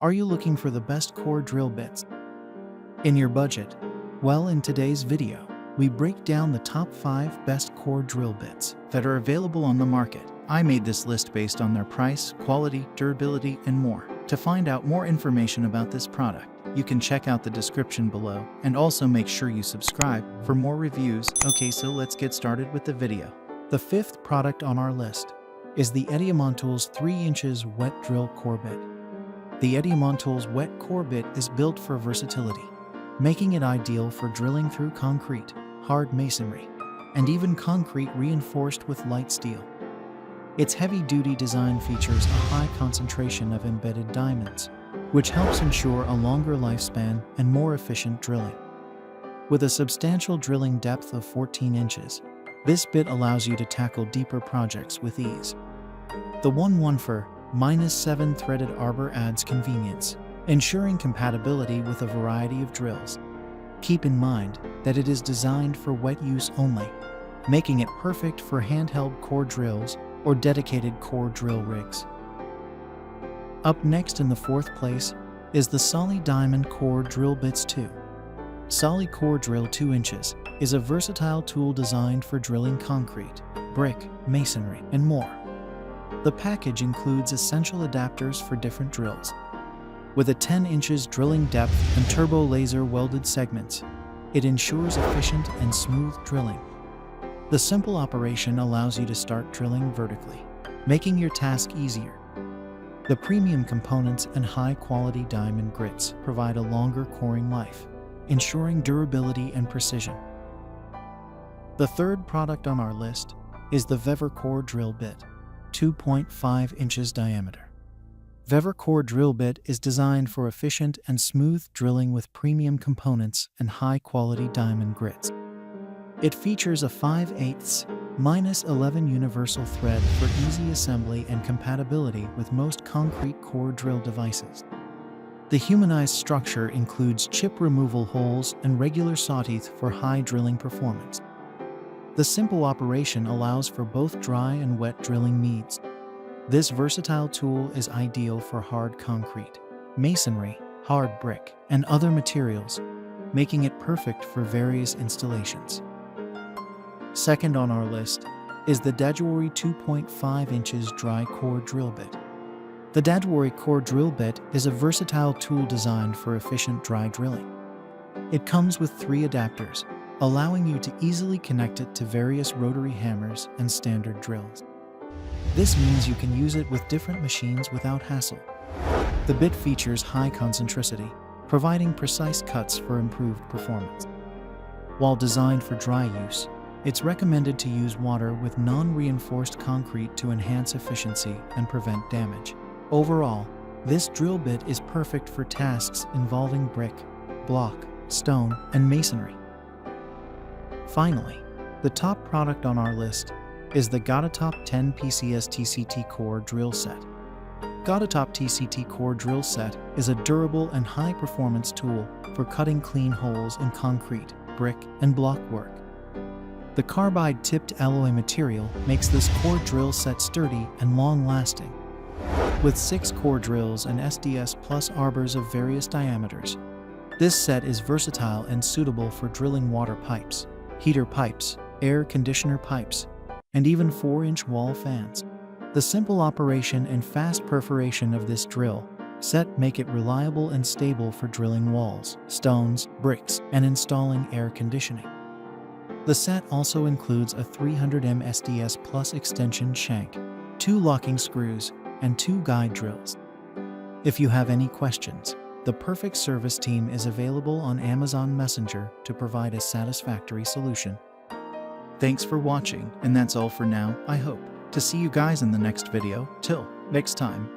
Are you looking for the best core drill bits in your budget? Well, in today's video, we break down the top 5 best core drill bits that are available on the market. I made this list based on their price, quality, durability, and more. To find out more information about this product, you can check out the description below, and also make sure you subscribe for more reviews. Okay, so let's get started with the video. The 5th product on our list is the EDiamondTools 3 inches wet drill core bit. The EDiamondTools wet core bit is built for versatility, making it ideal for drilling through concrete, hard masonry, and even concrete reinforced with light steel. Its heavy-duty design features a high concentration of embedded diamonds, which helps ensure a longer lifespan and more efficient drilling. With a substantial drilling depth of 14 inches, this bit allows you to tackle deeper projects with ease. The 114-7 threaded arbor adds convenience, ensuring compatibility with a variety of drills. Keep in mind that it is designed for wet use only, making it perfect for handheld core drills or dedicated core drill rigs. Up next in the 4th place is the SALI Diamond Core Drill Bits 2. SALI Core Drill 2 inches is a versatile tool designed for drilling concrete, brick, masonry, and more. The package includes essential adapters for different drills. With a 10 inches drilling depth and turbo laser welded segments, it ensures efficient and smooth drilling. The simple operation allows you to start drilling vertically, making your task easier. The premium components and high-quality diamond grits provide a longer coring life, ensuring durability and precision. The 3rd product on our list is the VEVOR Core Drill Bit, 2.5 inches diameter. VEVOR Core Drill Bit is designed for efficient and smooth drilling with premium components and high-quality diamond grits. It features a 5/8-11 universal thread for easy assembly and compatibility with most concrete core drill devices. The humanized structure includes chip removal holes and regular sawteeth for high drilling performance. The simple operation allows for both dry and wet drilling needs. This versatile tool is ideal for hard concrete, masonry, hard brick, and other materials, making it perfect for various installations. Second on our list is the DaduoRi 2.5 inches dry core drill bit. The DaduoRi core drill bit is a versatile tool designed for efficient dry drilling. It comes with 3 adapters, allowing you to easily connect it to various rotary hammers and standard drills. This means you can use it with different machines without hassle. The bit features high concentricity, providing precise cuts for improved performance. While designed for dry use, it's recommended to use water with non-reinforced concrete to enhance efficiency and prevent damage. Overall, this drill bit is perfect for tasks involving brick, block, stone, and masonry. Finally, the top product on our list is the GOTOTOP 10 PCS TCT Core Drill Set. GOTOTOP TCT Core Drill Set is a durable and high-performance tool for cutting clean holes in concrete, brick, and block work. The carbide-tipped alloy material makes this core drill set sturdy and long-lasting. With 6 core drills and SDS plus arbors of various diameters, this set is versatile and suitable for drilling water pipes, heater pipes, air conditioner pipes, and even 4-inch wall fans. The simple operation and fast perforation of this drill set make it reliable and stable for drilling walls, stones, bricks, and installing air conditioning. The set also includes a 300mm SDS plus extension shank, 2 locking screws, and 2 guide drills. If you have any questions, the perfect service team is available on Amazon Messenger to provide a satisfactory solution. Thanks for watching, and that's all for now. I hope to see you guys in the next video. Till next time.